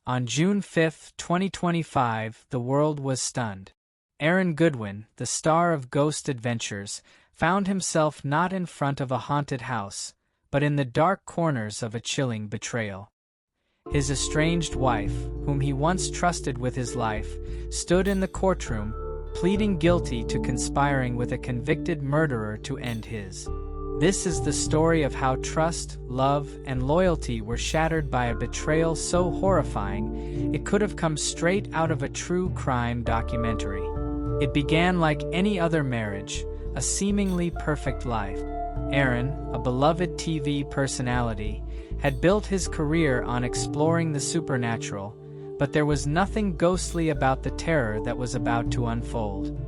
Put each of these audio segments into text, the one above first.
On June 5, 2025, the world was stunned. Aaron Goodwin, the star of Ghost Adventures, found himself not in front of a haunted house, but in the dark corners of a chilling betrayal. His estranged wife, whom he once trusted with his life, stood in the courtroom, pleading guilty to conspiring with a convicted murderer to end his. This is the story of how trust, love, and loyalty were shattered by a betrayal so horrifying it could have come straight out of a true crime documentary. It began like any other marriage, a seemingly perfect life. Aaron, a beloved TV personality, had built his career on exploring the supernatural, but there was nothing ghostly about the terror that was about to unfold.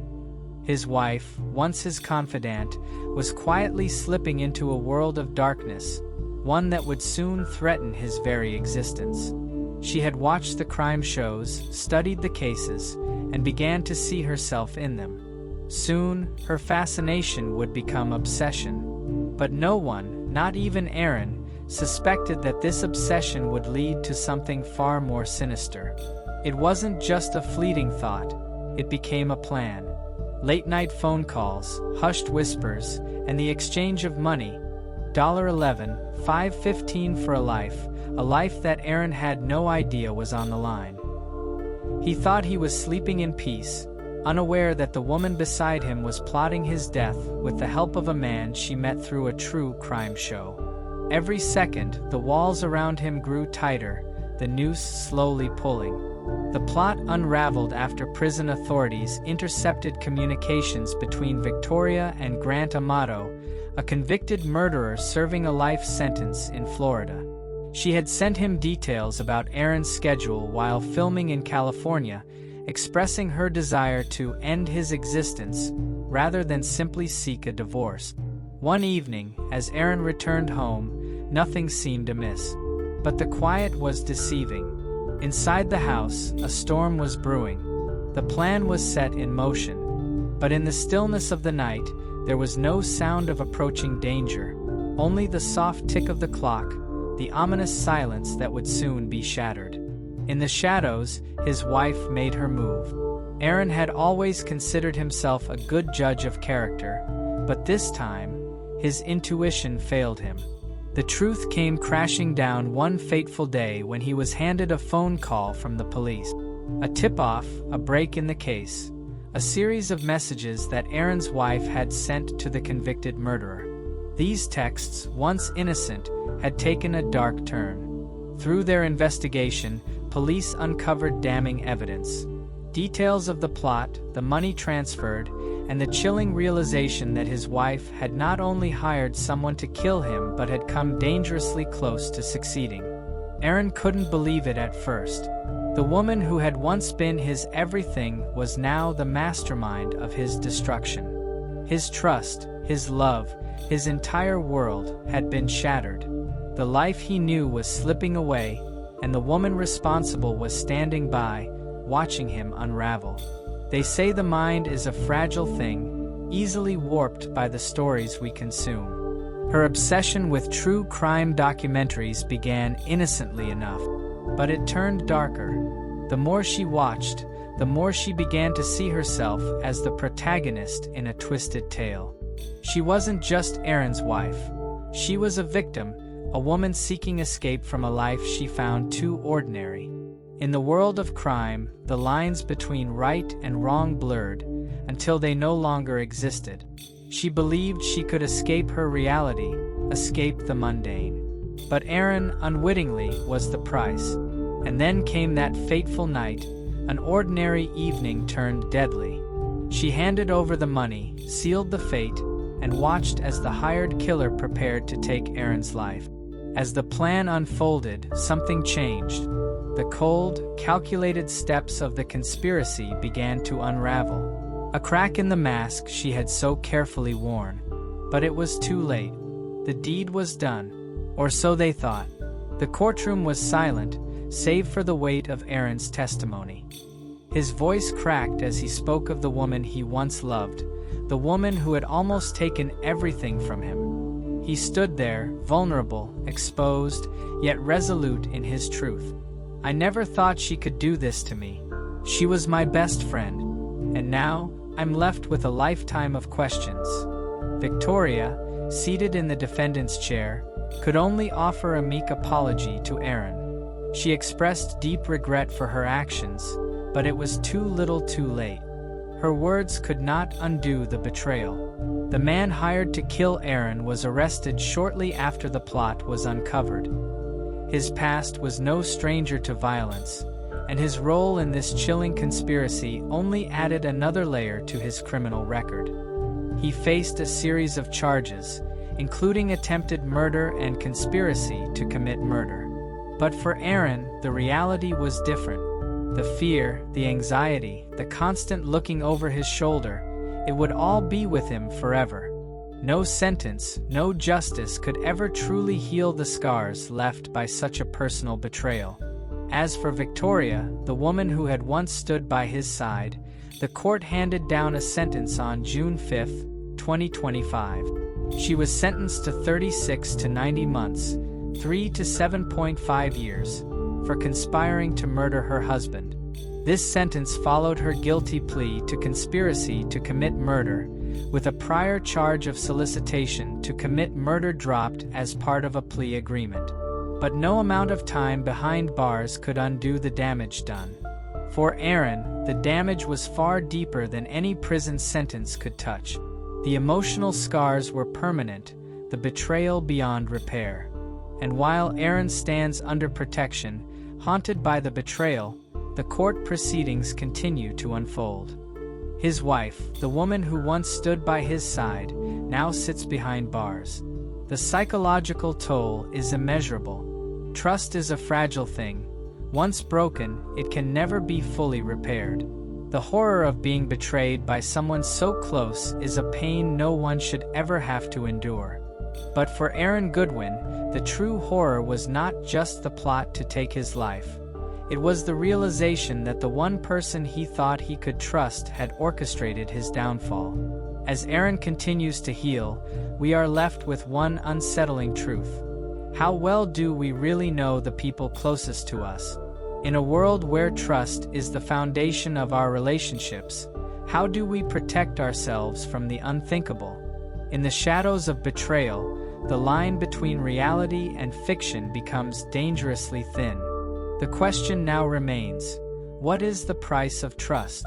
His wife, once his confidant, was quietly slipping into a world of darkness, one that would soon threaten his very existence. She had watched the crime shows, studied the cases, and began to see herself in them. Soon, her fascination would become obsession. But no one, not even Aaron, suspected that this obsession would lead to something far more sinister. It wasn't just a fleeting thought, it became a plan. Late-night phone calls, hushed whispers, and the exchange of money. $11, $5.15 for a life that Aaron had no idea was on the line. He thought he was sleeping in peace, unaware that the woman beside him was plotting his death with the help of a man she met through a true crime show. Every second, the walls around him grew tighter, the noose slowly pulling. The plot unraveled after prison authorities intercepted communications between Victoria and Grant Amato, a convicted murderer serving a life sentence in Florida. She had sent him details about Aaron's schedule while filming in California, expressing her desire to end his existence rather than simply seek a divorce. One evening, as Aaron returned home, nothing seemed amiss. But the quiet was deceiving. Inside the house, a storm was brewing. The plan was set in motion. But in the stillness of the night, there was no sound of approaching danger, only the soft tick of the clock, the ominous silence that would soon be shattered. In the shadows, his wife made her move. Aaron had always considered himself a good judge of character, but this time, his intuition failed him. The truth came crashing down one fateful day when he was handed a phone call from the police. A tip-off, a break in the case, a series of messages that Aaron's wife had sent to the convicted murderer. These texts, once innocent, had taken a dark turn. Through their investigation, police uncovered damning evidence. Details of the plot, the money transferred, and the chilling realization that his wife had not only hired someone to kill him but had come dangerously close to succeeding. Aaron couldn't believe it at first. The woman who had once been his everything was now the mastermind of his destruction. His trust, his love, his entire world had been shattered. The life he knew was slipping away, and the woman responsible was standing by, watching him unravel. They say the mind is a fragile thing, easily warped by the stories we consume. Her obsession with true crime documentaries began innocently enough, but it turned darker. The more she watched, the more she began to see herself as the protagonist in a twisted tale. She wasn't just Aaron's wife. She was a victim, a woman seeking escape from a life she found too ordinary. In the world of crime, the lines between right and wrong blurred, until they no longer existed. She believed she could escape her reality, escape the mundane. But Aaron, unwittingly, was the price. And then came that fateful night, an ordinary evening turned deadly. She handed over the money, sealed the fate, and watched as the hired killer prepared to take Aaron's life. As the plan unfolded, something changed. The cold, calculated steps of the conspiracy began to unravel. A crack in the mask she had so carefully worn. But it was too late. The deed was done. Or so they thought. The courtroom was silent, save for the weight of Aaron's testimony. His voice cracked as he spoke of the woman he once loved, the woman who had almost taken everything from him. He stood there, vulnerable, exposed, yet resolute in his truth. I never thought she could do this to me. She was my best friend. And now, I'm left with a lifetime of questions." Victoria, seated in the defendant's chair, could only offer a meek apology to Aaron. She expressed deep regret for her actions, but it was too little too late. Her words could not undo the betrayal. The man hired to kill Aaron was arrested shortly after the plot was uncovered. His past was no stranger to violence, and his role in this chilling conspiracy only added another layer to his criminal record. He faced a series of charges, including attempted murder and conspiracy to commit murder. But for Aaron, the reality was different. The fear, the anxiety, the constant looking over his shoulder, it would all be with him forever. No sentence, no justice could ever truly heal the scars left by such a personal betrayal. As for Victoria, the woman who had once stood by his side, the court handed down a sentence on June 5, 2025. She was sentenced to 36 to 90 months, 3 to 7.5 years, for conspiring to murder her husband. This sentence followed her guilty plea to conspiracy to commit murder, with a prior charge of solicitation to commit murder dropped as part of a plea agreement. But no amount of time behind bars could undo the damage done. For Aaron, the damage was far deeper than any prison sentence could touch. The emotional scars were permanent, the betrayal beyond repair. And while Aaron stands under protection, haunted by the betrayal, the court proceedings continue to unfold. His wife, the woman who once stood by his side, now sits behind bars. The psychological toll is immeasurable. Trust is a fragile thing. Once broken, it can never be fully repaired. The horror of being betrayed by someone so close is a pain no one should ever have to endure. But for Aaron Goodwin, the true horror was not just the plot to take his life. It was the realization that the one person he thought he could trust had orchestrated his downfall. As Aaron continues to heal, we are left with one unsettling truth. How well do we really know the people closest to us? In a world where trust is the foundation of our relationships, how do we protect ourselves from the unthinkable? In the shadows of betrayal, the line between reality and fiction becomes dangerously thin. The question now remains, what is the price of trust?